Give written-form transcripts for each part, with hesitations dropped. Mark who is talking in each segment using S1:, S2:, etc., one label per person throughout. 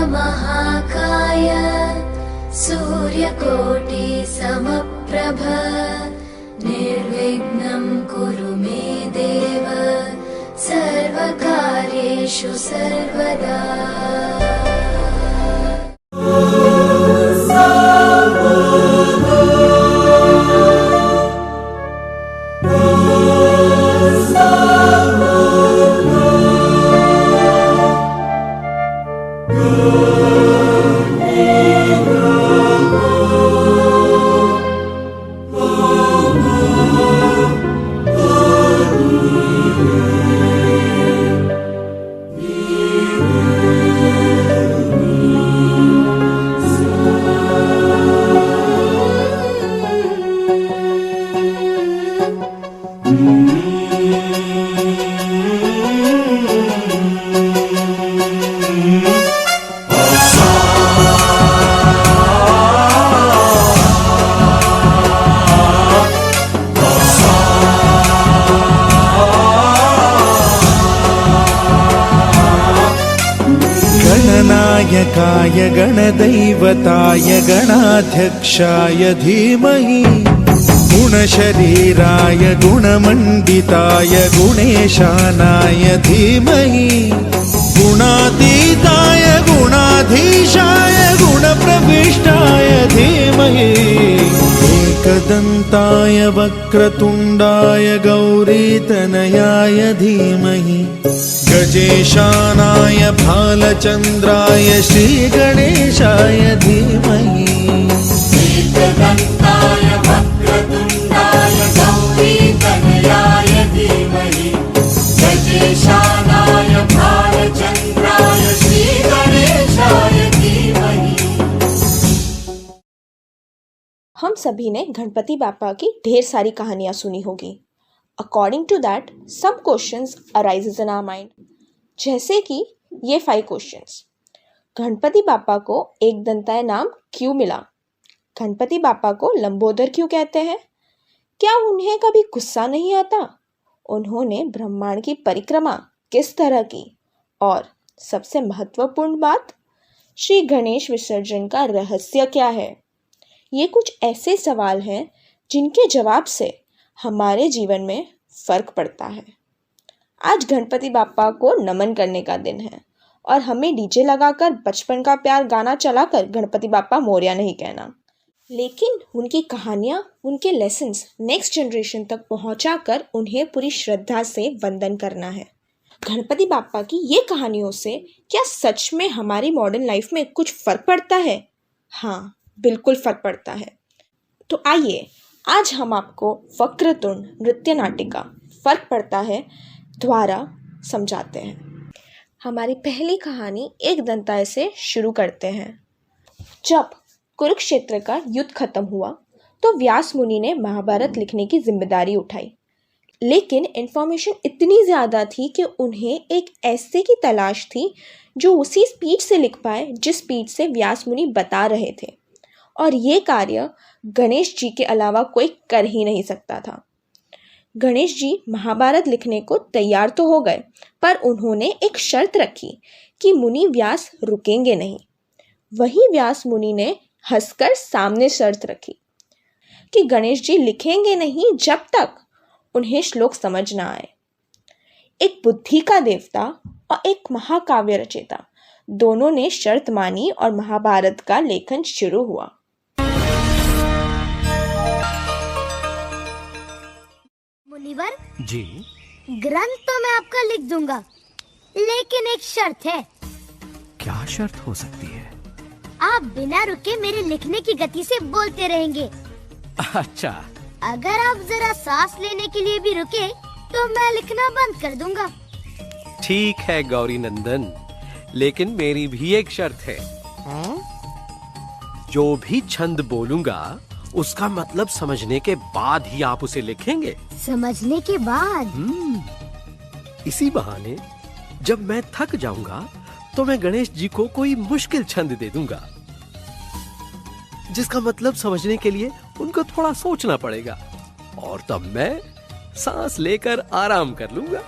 S1: महाकाय सूर्यकोटि समप्रभ निर्विघ्नं कुरु मे देव सर्वकार्येषु सर्वदा।
S2: गणनायकाय गणदैवताय गणाध्यक्षाय धीमहि गुणशरीराय गुणमण्डिताय गुणेशानाय धीमहि गुणातीताय गुणाधीशाय गुणप्रविष्टाय धीमहि एकदन्ताय वक्रतुण्डाय गौरीतनयाय धीमहि गजेशानाय भालचन्द्राय श्रीगणेशाय धीमहि
S3: एकदन्ताय वक्रतुण्डाय गौरीतनयाय धीमहि गजेशानाय भालचन्द्राय श्रीगणेशाय धीमहि।
S4: हम सभी ने गणपति बापा की ढेर सारी कहानियां सुनी होगी। According to that, some questions arises in our mind. जैसे कि ये 5 questions. गणपति बापा को एक दंताय नाम क्यों मिला? गणपति बापा को लंबोदर क्यों कहते हैं? क्या उन्हें कभी गुस्सा नहीं आता? उन्होंने ब्रह्मांड की परिक्रमा किस तरह की? और सबसे महत्वपूर्ण बात, श्री गणेश विसर्जन का रहस्य क्या है? ये कुछ ऐसे सवाल हैं जिनके जवाब से हमारे जीवन में फर्क पड़ता है। आज गणपति बापा को नमन करने का दिन है और हमें डीजे लगाकर बचपन का प्यार गाना चलाकर गणपति बापा मोरया नहीं कहना, लेकिन उनकी कहानियाँ, उनके लेसन्स नेक्स्ट जनरेशन तक पहुँचाकर उन्हें पूरी श्रद्धा से वंदन करना है। गणपति बापा की ये कहानियों से क्या सच में हमारी मॉडर्न लाइफ में कुछ फर्क पड़ता है? हाँ, बिल्कुल फर्क पड़ता है। तो आइए आज हम आपको वक्रतुंड नृत्य नाटिका फर्क पड़ता है द्वारा समझाते हैं। हमारी पहली कहानी एक दंताय से शुरू करते हैं। जब कुरुक्षेत्र का युद्ध खत्म हुआ तो व्यास मुनि ने महाभारत लिखने की जिम्मेदारी उठाई, लेकिन इन्फॉर्मेशन इतनी ज़्यादा थी कि उन्हें एक ऐसे की तलाश थी जो उसी स्पीड से लिख पाए जिस स्पीड से व्यास मुनि बता रहे थे, और ये कार्य गणेश जी के अलावा कोई कर ही नहीं सकता था। गणेश जी महाभारत लिखने को तैयार तो हो गए, पर उन्होंने एक शर्त रखी कि मुनि व्यास रुकेंगे नहीं। वहीं व्यास मुनि ने हंसकर सामने शर्त रखी कि गणेश जी लिखेंगे नहीं जब तक उन्हें श्लोक समझ ना आए। एक बुद्धि का देवता और एक महाकाव्य रचयिता दोनों ने शर्त मानी और महाभारत का लेखन शुरू हुआ।
S5: मुनिवर
S6: जी,
S5: ग्रंथ तो मैं आपका लिख दूंगा, लेकिन एक शर्त है।
S6: क्या शर्त हो सकती है?
S5: आप बिना रुके मेरे लिखने की गति से बोलते रहेंगे।
S6: अच्छा,
S5: अगर आप जरा सांस लेने के लिए भी रुके तो मैं लिखना बंद कर दूंगा।
S6: ठीक है गौरी नंदन, लेकिन मेरी भी एक शर्त है। जो भी छंद बोलूंगा उसका मतलब समझने के बाद ही आप उसे लिखेंगे।
S5: समझने के बाद?
S6: इसी बहाने जब मैं थक जाऊंगा तो मैं गणेश जी को कोई मुश्किल छंद दे दूंगा, जिसका मतलब समझने के लिए उनको थोड़ा सोचना पड़ेगा, और तब मैं सांस लेकर आराम कर लूंगा।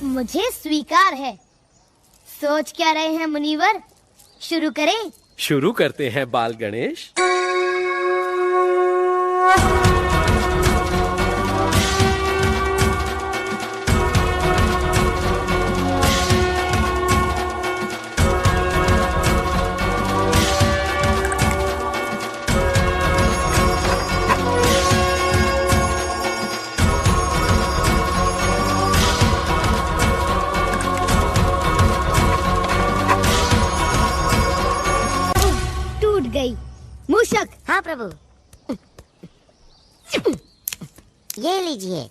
S5: मुझे स्वीकार है। सोच क्या रहे हैं मुनिवर? शुरू करें?
S6: शुरू करते हैं बाल गणेश।
S5: टूट गई। मूषक।
S7: हाँ प्रभु, ये लीजिए।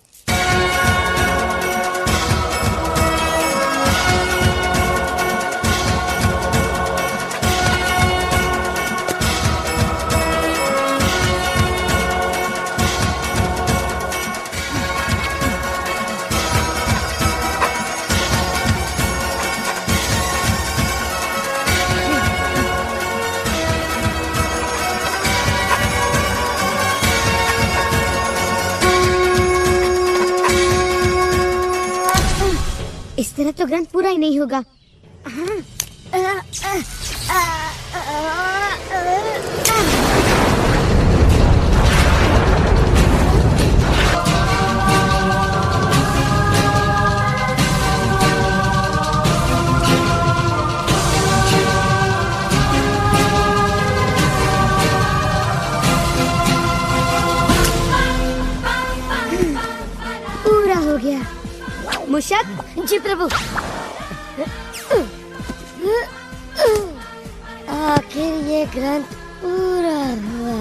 S5: इस तरह तो ग्रंथ पूरा ही नहीं होगा। पूरा हो गया। मूषक।
S7: जी प्रभु। आखिर ये ग्रंथ पूरा हुआ।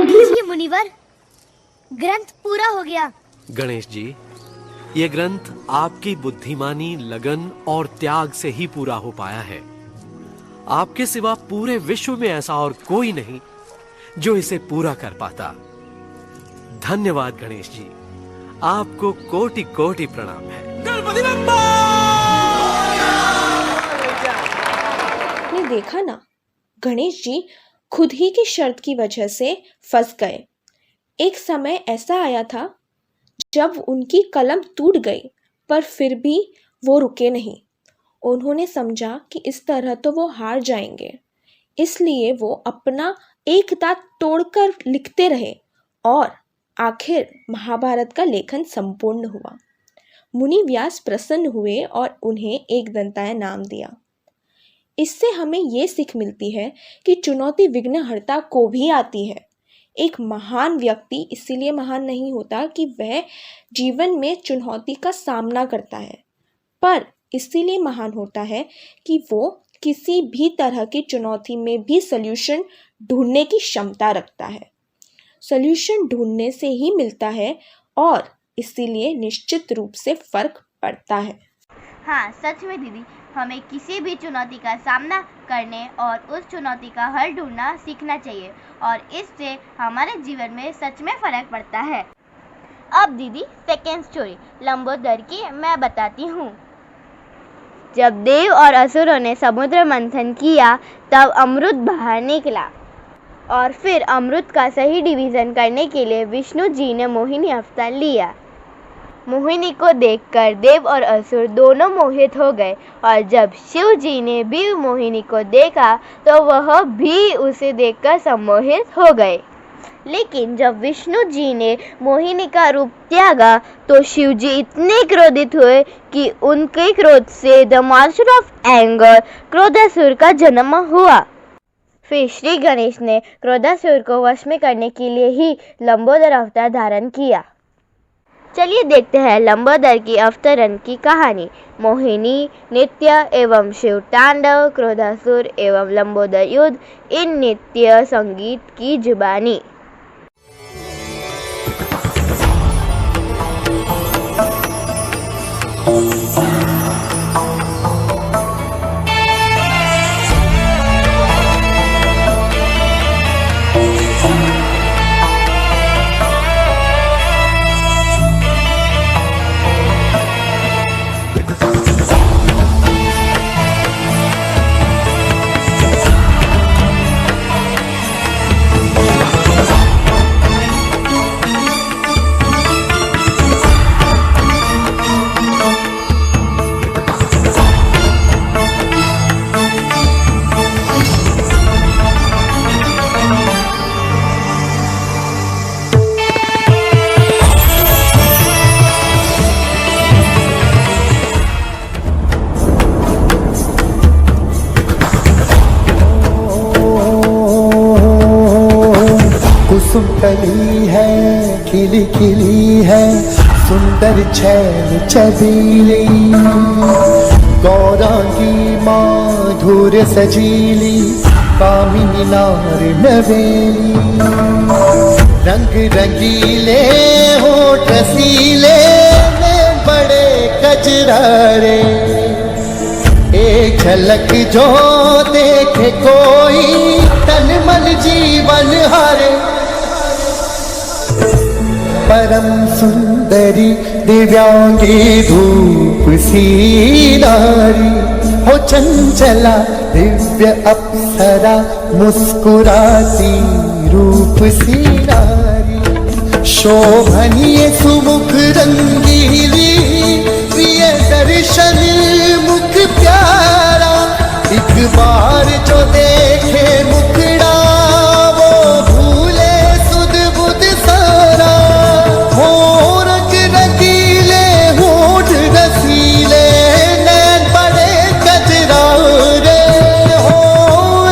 S5: लीजिए मुनिवर, ग्रंथ पूरा हो गया।
S6: गणेश जी, ये ग्रंथ आपकी बुद्धिमानी, लगन और त्याग से ही पूरा हो पाया है। आपके सिवा पूरे विश्व में ऐसा और कोई नहीं जो इसे पूरा कर पाता। धन्यवाद गणेश जी, आपको कोटि कोटि प्रणाम है।
S4: आपने देखा ना, गणेश जी खुद ही की शर्त की वजह से फंस गए। एक समय ऐसा आया था जब उनकी कलम टूट गई, पर फिर भी वो रुके नहीं। उन्होंने समझा कि इस तरह तो वो हार जाएंगे, इसलिए वो अपना एक दांत तोड़कर लिखते रहे और आखिर महाभारत का लेखन संपूर्ण हुआ। मुनि व्यास प्रसन्न हुए और उन्हें एकदंताय नाम दिया। इससे हमें ये सीख मिलती है कि चुनौती विघ्नहर्ता को भी आती है। एक महान व्यक्ति इसीलिए महान नहीं होता कि वह जीवन में चुनौती का सामना करता है, पर इसीलिए महान होता है कि वो किसी भी तरह की चुनौती में भी सॉल्यूशन ढूंढने की क्षमता रखता है। सॉल्यूशन ढूंढने से ही मिलता है और इसीलिए निश्चित रूप से फर्क पड़ता है।
S8: हाँ, सच में दीदी, हमें किसी भी चुनौती का सामना करने और उस चुनौती का हल ढूंढना सीखना चाहिए और इससे हमारे जीवन में सच में फर्क पड़ता है। अब दीदी सेकेंड स्टोरी लंबोदर की मैं बताती हूँ। जब देव और असुरों ने समुद्र मंथन किया तब अमृत बाहर निकला और फिर अमृत का सही डिवीज़न करने के लिए विष्णु जी ने मोहिनी अवतार लिया। मोहिनी को देखकर देव और असुर दोनों मोहित हो गए और जब शिव जी ने भी मोहिनी को देखा तो वह भी उसे देखकर सम्मोहित हो गए। लेकिन जब विष्णु जी ने मोहिनी का रूप त्यागा तो शिव जी इतने क्रोधित हुए कि उनके क्रोध से the master of anger Krodhasur का जन्म हुआ। फिर श्री गणेश ने क्रोधासुर को वश में करने के लिए ही लंबोदर अवतार धारण किया। चलिए देखते हैं लंबोदर की अवतरण की कहानी। मोहिनी, नित्य एवं शिव तांडव, क्रोधासुर एवं लंबोदर युद्ध, इन नित्य संगीत की जुबानी।
S9: सुकली है खिली खिली है सुंदर छैल छबीली गौरांगी माधुर्य सजीली कामिनी नार नवेली रंग रंगीले होठ रसीले में बड़े कजरारे एक झलक जो देखे कोई तन मन जीवन हारे परम सुंदरी दिव्यांगी धूप सी नारी हो चंचला दिव्य अप्सरा मुस्कुराती रूप सी नारी शोभनीय सुमुख रंगीली प्रिय दर्शन मुख प्यारा एक बार जो देखे मुखड़ा वो भूले सुध बुध सारा हो रंग रंगीले होठ रसीले नैन बड़े कजरारे हो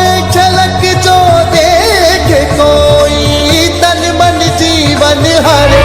S9: एक झलक जो देखे कोई तन मन जीवन हरे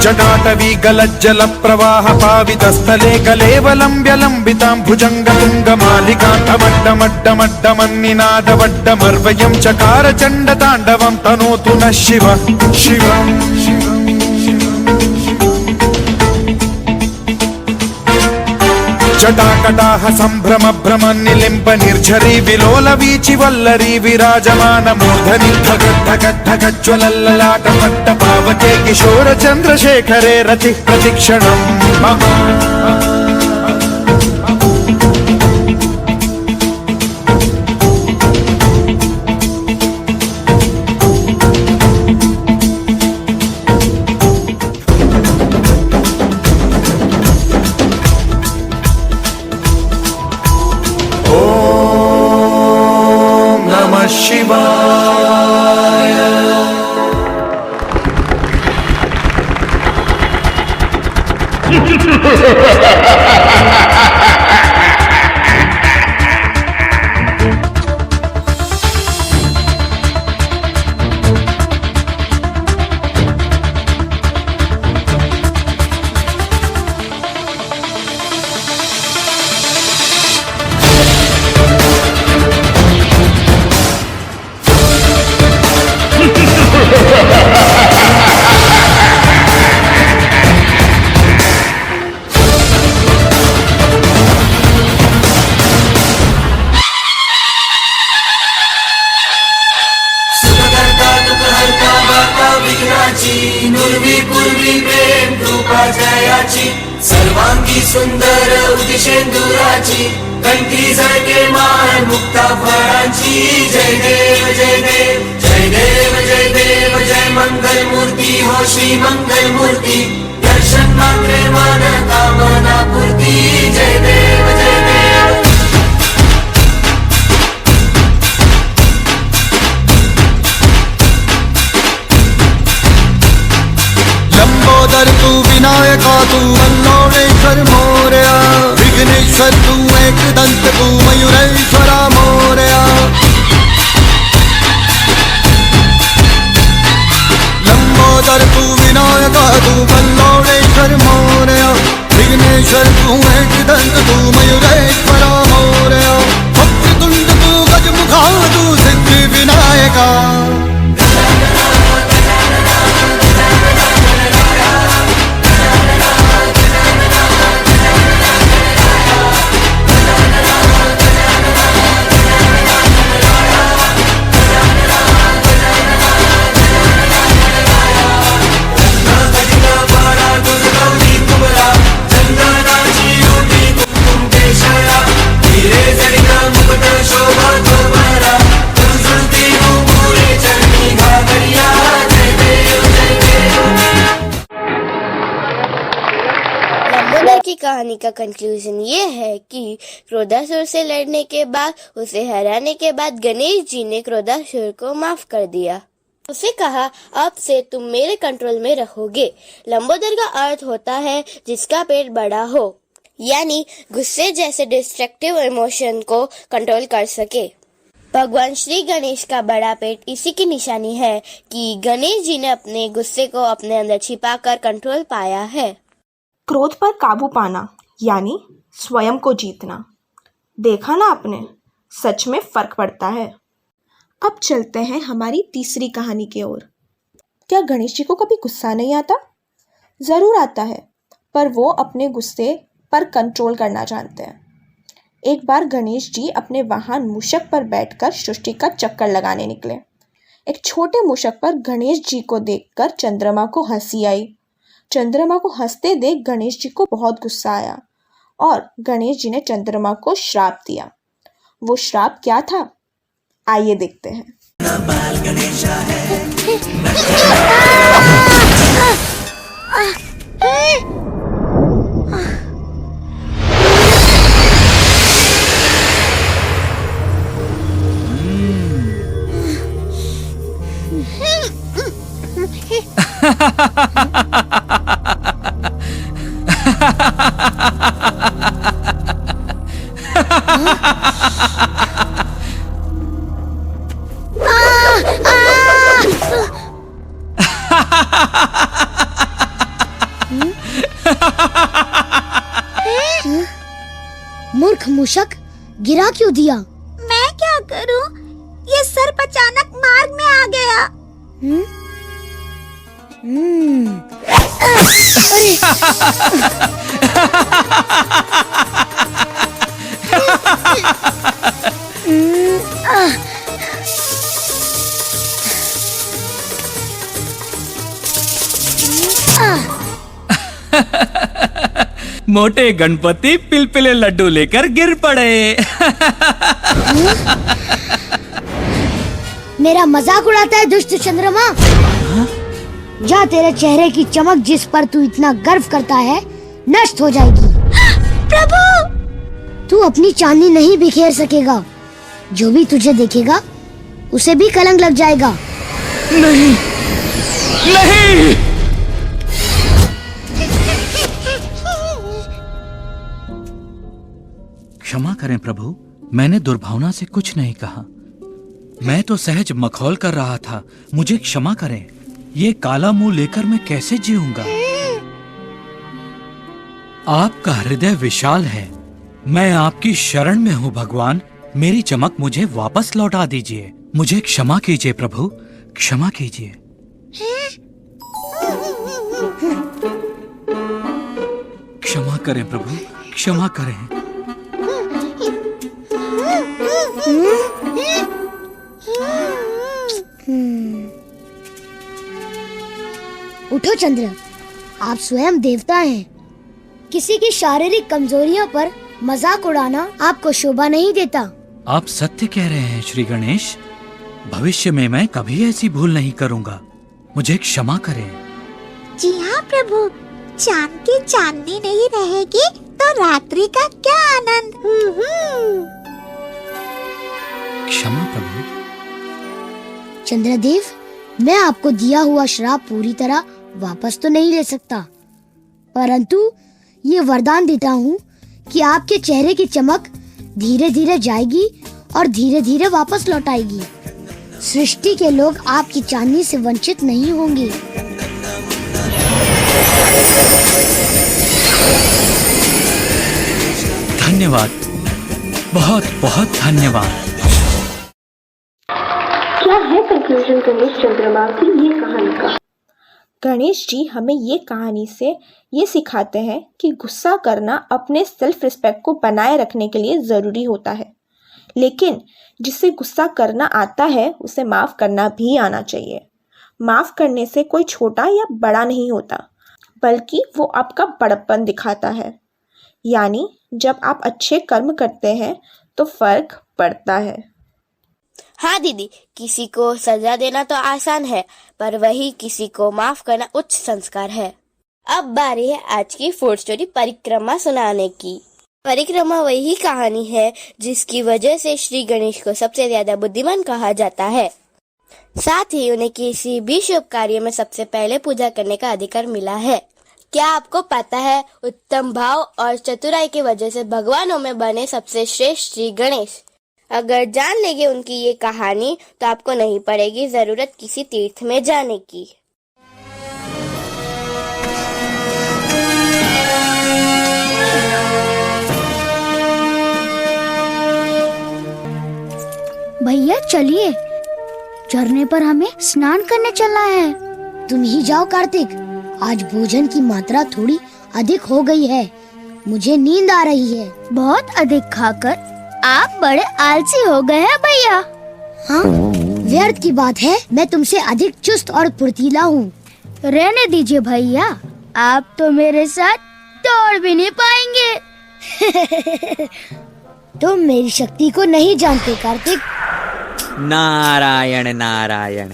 S2: जटाटवी गलज्जल प्रवाह पावितस्थले कलेवलम्ब्यलम्बितां भुजङ्गतुङ्गमालिकान्तमड्डमड्डमड्डमन्निनादवड्डमर्वयं चकार चण्डताण्डवं तनोतु नः शिव शिवम् जटाकटाह सम्भ्रम भ्रम निलिम्ब निर्झरी विलोल वीचि वल्लरी विराजमान मूर्धनि धगद्धगद्धगज्ज्वलल्ललाट पट्ट पावके किशोर चन्द्रशेखरे रति प्रतिक्षणम् मम शिवाय
S3: सर्वांगी सुंदर उदिशेंदुराची कंठी झळके माळ मुक्ता फळांची जय देव जय देव जय देव जय देव जय मंगल मूर्ती हो श्री मंगल मूर्ती दर्शन मात्रे मन कामना पूर्ती जय देव जय देव
S9: लंबोदर तू विनायका तू वल्लोळेश्वर मोरया विघ्नेश्वर तू एकदंत तू मयूरेश्वरा मोरया लंबोदर तू विनायका तू वल्लोळेश्वर मोरया विघ्नेश्वर तू एकदंत तू मयूरेश्वरा मोरया वक्रतुंड तू गजमुखा तू सिद्धि विनायका
S7: कहानी का कंक्लूजन ये है कि क्रोधासुर से लड़ने के बाद, उसे हराने के बाद गणेश जी ने क्रोधासुर को माफ कर दिया। उसे कहा, अब से तुम मेरे कंट्रोल में रहोगे। लंबोदर का अर्थ होता है जिसका पेट बड़ा हो, यानी गुस्से जैसे डिस्ट्रक्टिव इमोशन को कंट्रोल कर सके। भगवान श्री गणेश का बड़ा पेट इसी की निशानी है कि गणेश जी ने अपने गुस्से को अपने अंदर छिपाकर कंट्रोल पाया है।
S4: क्रोध पर काबू पाना यानी स्वयं को जीतना। देखा ना आपने, सच में फर्क पड़ता है। अब चलते हैं हमारी तीसरी कहानी की ओर। क्या गणेश जी को कभी गुस्सा नहीं आता? ज़रूर आता है, पर वो अपने गुस्से पर कंट्रोल करना जानते हैं। एक बार गणेश जी अपने वाहन मूषक पर बैठकर सृष्टि का चक्कर लगाने निकले। एक छोटे मूषक पर गणेश जी को देखकर चंद्रमा को हंसी आई। चंद्रमा को हंसते देख गणेश जी को बहुत गुस्सा आया और गणेश जी ने चंद्रमा को श्राप दिया। वो श्राप क्या था, आइए देखते हैं।
S5: मूर्ख मूषक, गिरा क्यों दिया? मैं क्या करूं? ये सर्प अचानक मार्ग में आ गया। अरे
S10: मोटे गणपति पिलपिले लड्डू लेकर गिर पड़े।
S5: मेरा मजाक उड़ाता है दुष्ट चंद्रमा। जा, तेरे चेहरे की चमक जिस पर तू इतना गर्व करता है नष्ट हो जाएगी। प्रभु, तू अपनी चांदी नहीं बिखेर सकेगा। जो भी तुझे देखेगा उसे भी कलंक लग जाएगा।
S10: नहीं, नहीं। क्षमा करें प्रभु, मैंने दुर्भावना से कुछ नहीं कहा। मैं तो सहज मखौल कर रहा था, मुझे क्षमा करें। ये काला मुंह लेकर मैं कैसे जीऊंगा? आपका हृदय विशाल है, मैं आपकी शरण में हूँ भगवान। मेरी चमक मुझे वापस लौटा दीजिए। मुझे क्षमा कीजिए प्रभु, क्षमा कीजिए। क्षमा करें प्रभु, क्षमा करें।
S5: उठो चंद्र, आप स्वयं देवता हैं। किसी की शारीरिक कमजोरियों पर मजाक उड़ाना आपको शोभा नहीं देता।
S10: आप सत्य कह रहे हैं श्री गणेश। भविष्य में मैं कभी ऐसी भूल नहीं करूंगा, मुझे क्षमा करें।
S5: जी हाँ प्रभु, चांद की चांदनी नहीं रहेगी तो रात्रि का क्या आनंद।
S10: क्षमा प्रभु।
S5: चंद्रदेव, मैं आपको दिया हुआ श्राप पूरी तरह वापस तो नहीं ले सकता, परंतु ये वरदान देता हूँ कि आपके चेहरे की चमक धीरे धीरे जाएगी और धीरे धीरे वापस लौट आएगी। सृष्टि के लोग आपकी चांदनी से वंचित नहीं होंगे।
S10: धन्यवाद, बहुत बहुत धन्यवाद।
S4: क्या है कंक्लूजन गणेश चंद्रमा की ये कहानी का? गणेश जी हमें ये कहानी से ये सिखाते हैं कि गुस्सा करना अपने सेल्फ रिस्पेक्ट को बनाए रखने के लिए ज़रूरी होता है, लेकिन जिसे गुस्सा करना आता है उसे माफ़ करना भी आना चाहिए। माफ़ करने से कोई छोटा या बड़ा नहीं होता, बल्कि वो आपका बड़प्पन दिखाता है। यानी जब आप अच्छे कर्म करते हैं तो फर्क पड़ता है।
S7: हाँ दीदी, किसी को सजा देना तो आसान है, पर वही किसी को माफ करना उच्च संस्कार है। अब बारी है आज की 4th स्टोरी परिक्रमा सुनाने की। परिक्रमा वही कहानी है जिसकी वजह से श्री गणेश को सबसे ज्यादा बुद्धिमान कहा जाता है। साथ ही उन्हें किसी भी शुभ कार्य में सबसे पहले पूजा करने का अधिकार मिला है। क्या आपको पता है, उत्तम भाव और चतुराई की वजह से भगवानों में बने सबसे श्रेष्ठ श्री गणेश। अगर जान लेंगे उनकी ये कहानी तो आपको नहीं पड़ेगी जरूरत किसी तीर्थ में जाने की।
S5: भैया चलिए, झरने पर हमें स्नान करने चलना है। तुम ही जाओ कार्तिक, आज भोजन की मात्रा थोड़ी अधिक हो गई है, मुझे नींद आ रही है। बहुत अधिक खाकर आप बड़े आलसी हो गए हैं भैया। हाँ, व्यर्थ की बात है, मैं तुमसे अधिक चुस्त और फुर्तीला हूँ। रहने दीजिए भैया, आप तो मेरे साथ दौड़ भी नहीं पाएंगे। तुम मेरी शक्ति को नहीं जानते कार्तिक।
S11: नारायण नारायण,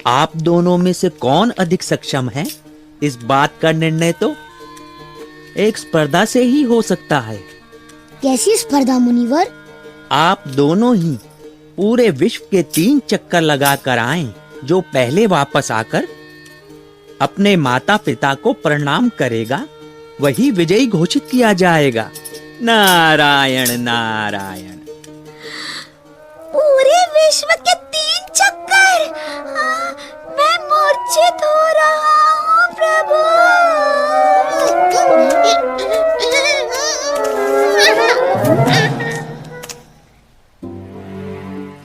S11: आप दोनों में से कौन अधिक सक्षम है, इस बात का निर्णय तो एक स्पर्धा से ही हो सकता है।
S5: कैसी स्पर्धा मुनिवर?
S11: आप दोनों ही पूरे विश्व के 3 चक्कर लगा कर आए। जो पहले वापस आकर अपने माता पिता को प्रणाम करेगा वही विजयी घोषित किया जाएगा। नारायण नारायण।
S5: पूरे विश्व के 3 चक्कर? मैं मूर्छित हो रहा हूँ प्रभु।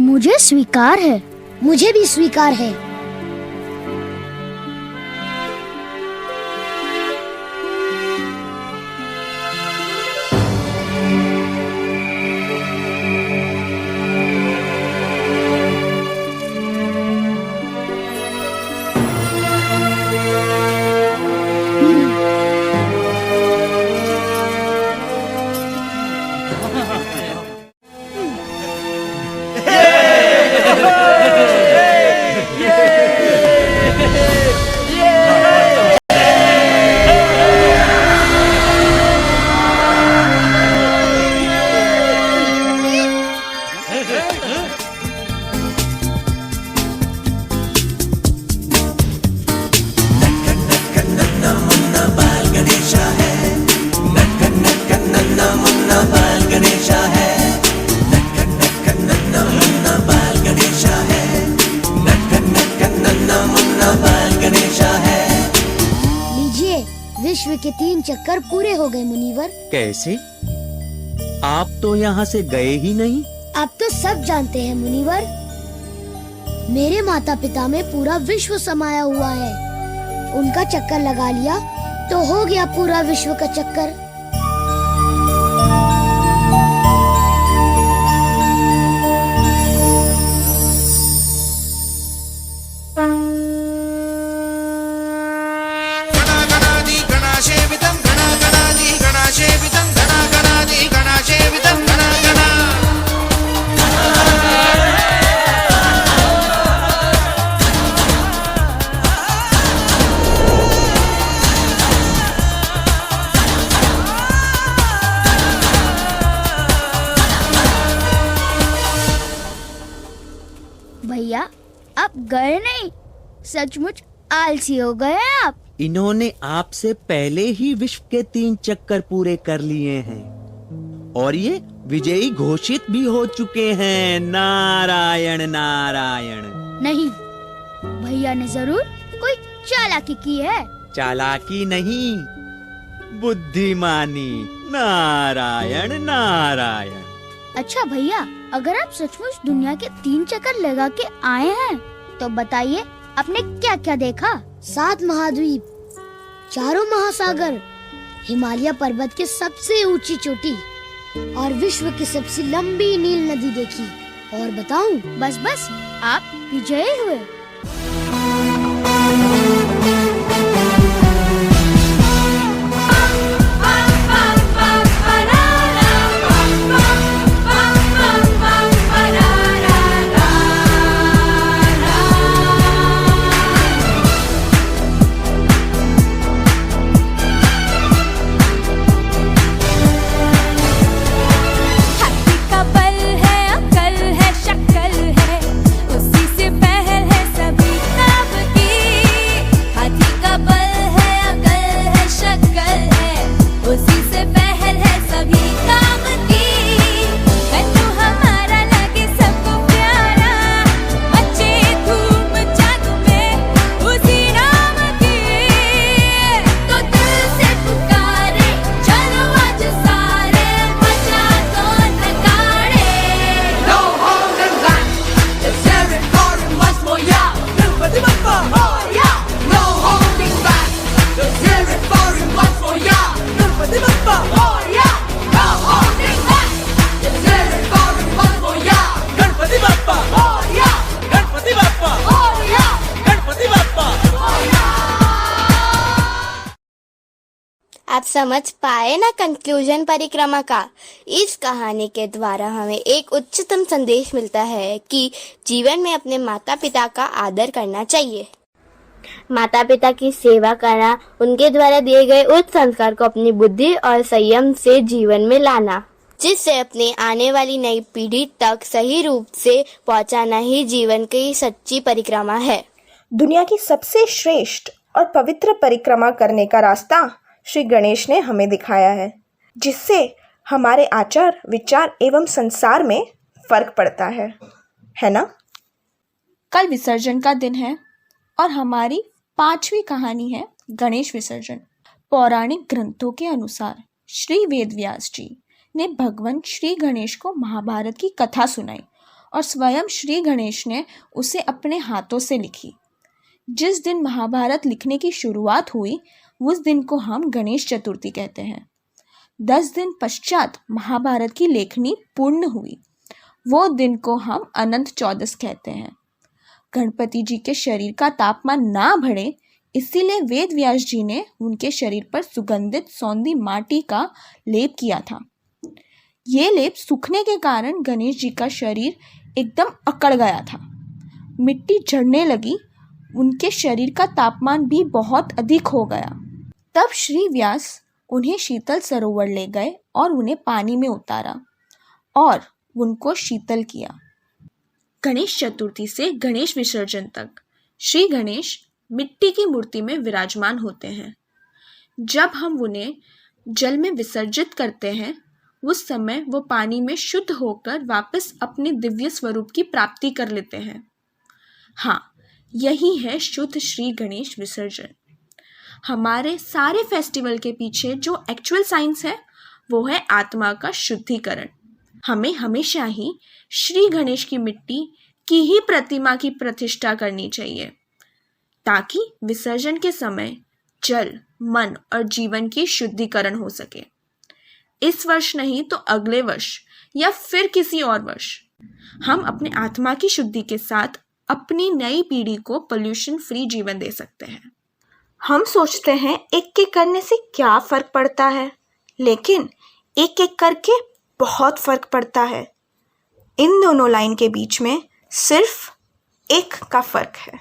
S5: मुझे स्वीकार है। मुझे भी स्वीकार है। विश्व के 3 चक्कर पूरे हो गए मुनिवर।
S11: कैसे? आप तो यहाँ से गए ही नहीं।
S5: आप तो सब जानते हैं मुनिवर, मेरे माता पिता में पूरा विश्व समाया हुआ है। उनका चक्कर लगा लिया तो हो गया पूरा विश्व का चक्कर। भैया आप गए नहीं, सचमुच आलसी हो गए आप।
S11: इन्होंने आपसे पहले ही विश्व के 3 चक्कर पूरे कर लिए हैं और ये विजयी घोषित भी हो चुके हैं। नारायण नारायण।
S5: नहीं, भैया ने जरूर कोई चालाकी की है।
S11: चालाकी नहीं, बुद्धिमानी। नारायण नारायण।
S5: अच्छा भैया, अगर आप सचमुच दुनिया के 3 चक्कर लगा के आए हैं तो बताइए आपने क्या क्या देखा? 7 महाद्वीप, 4 महासागर, हिमालय पर्वत के सबसे ऊंची चोटी और विश्व की सबसे लंबी नील नदी देखी। और बताऊं? बस आप विजयी हुए।
S7: आप समझ पाए ना कंक्लूजन परिक्रमा का? इस कहानी के द्वारा हमें एक उच्चतम संदेश मिलता है कि जीवन में अपने माता पिता का आदर करना चाहिए। माता पिता की सेवा करना, उनके द्वारा दिए गए उच्च संस्कार को अपनी बुद्धि और संयम से जीवन में लाना, जिससे अपने आने वाली नई पीढ़ी तक सही रूप से पहुंचाना ही जीवन की सच्ची परिक्रमा है।
S4: दुनिया की सबसे श्रेष्ठ और पवित्र परिक्रमा करने का रास्ता श्री गणेश ने हमें दिखाया है, जिससे हमारे आचार विचार एवं संसार में फर्क पड़ता है ना? कल विसर्जन का दिन है और हमारी 5वीं कहानी है गणेश विसर्जन। पौराणिक ग्रंथों के अनुसार श्री वेदव्यास जी ने भगवान श्री गणेश को महाभारत की कथा सुनाई और स्वयं श्री गणेश ने उसे अपने हाथों से लिखी। जिस दिन महाभारत लिखने की शुरुआत हुई उस दिन को हम गणेश चतुर्थी कहते हैं। 10 दिन पश्चात महाभारत की लेखनी पूर्ण हुई, वो दिन को हम अनंत चौदस कहते हैं। गणपति जी के शरीर का तापमान ना बढ़े इसीलिए वेद व्यास जी ने उनके शरीर पर सुगंधित सौंधी माटी का लेप किया था। ये लेप सूखने के कारण गणेश जी का शरीर एकदम अकड़ गया था, मिट्टी झड़ने लगी, उनके शरीर का तापमान भी बहुत अधिक हो गया। तब श्री व्यास उन्हें शीतल सरोवर ले गए और उन्हें पानी में उतारा और उनको शीतल किया। गणेश चतुर्थी से गणेश विसर्जन तक श्री गणेश मिट्टी की मूर्ति में विराजमान होते हैं। जब हम उन्हें जल में विसर्जित करते हैं उस समय वो पानी में शुद्ध होकर वापस अपने दिव्य स्वरूप की प्राप्ति कर लेते हैं। हाँ, यही है शुद्ध श्री गणेश विसर्जन। हमारे सारे फेस्टिवल के पीछे जो एक्चुअल साइंस है वो है आत्मा का शुद्धिकरण। हमें हमेशा ही श्री गणेश की मिट्टी की ही प्रतिमा की प्रतिष्ठा करनी चाहिए ताकि विसर्जन के समय जल, मन और जीवन की शुद्धिकरण हो सके। इस वर्ष नहीं तो अगले वर्ष या फिर किसी और वर्ष हम अपने आत्मा की शुद्धि के साथ अपनी नई पीढ़ी को पोल्यूशन फ्री जीवन दे सकते हैं। हम सोचते हैं एक एक करने से क्या फ़र्क पड़ता है, लेकिन एक एक करके बहुत फ़र्क पड़ता है। इन दोनों लाइन के बीच में सिर्फ एक का फ़र्क है।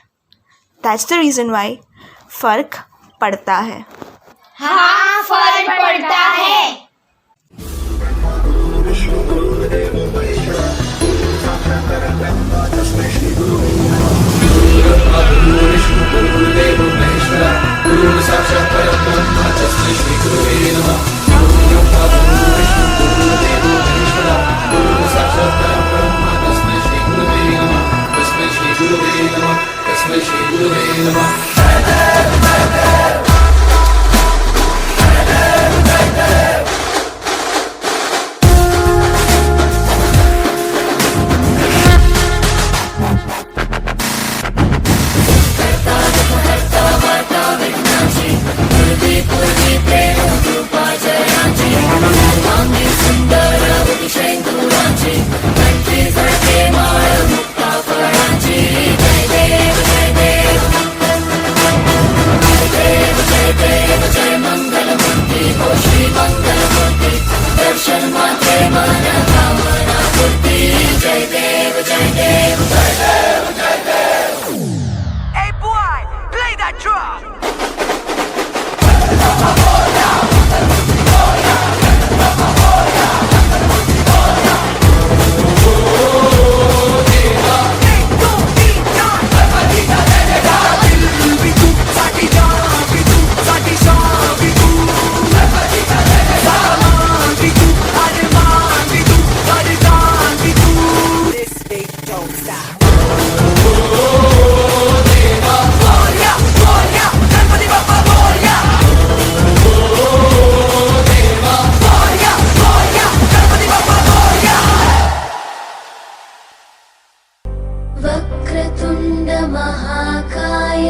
S4: दैट्स द रीज़न वाई फ़र्क पड़ता है।
S8: हाँ, फर्क पड़ता है।
S1: वक्रतुण्ड महाकाय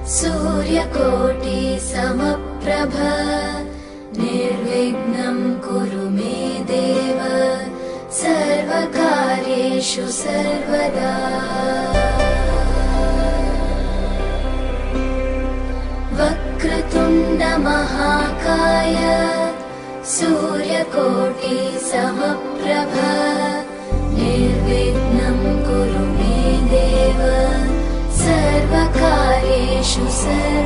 S1: सूर्यकोटि समप्रभ निर्विघ्नं कुरु मे देव सर्वकार्येषु सर्वदा। वक्रतुण्ड वक्रतुण्ड महाकाय सूर्यकोटि समप्रभ निर्विघ्नं कुरु मे देव सर्वकार्येषु सर्वदा।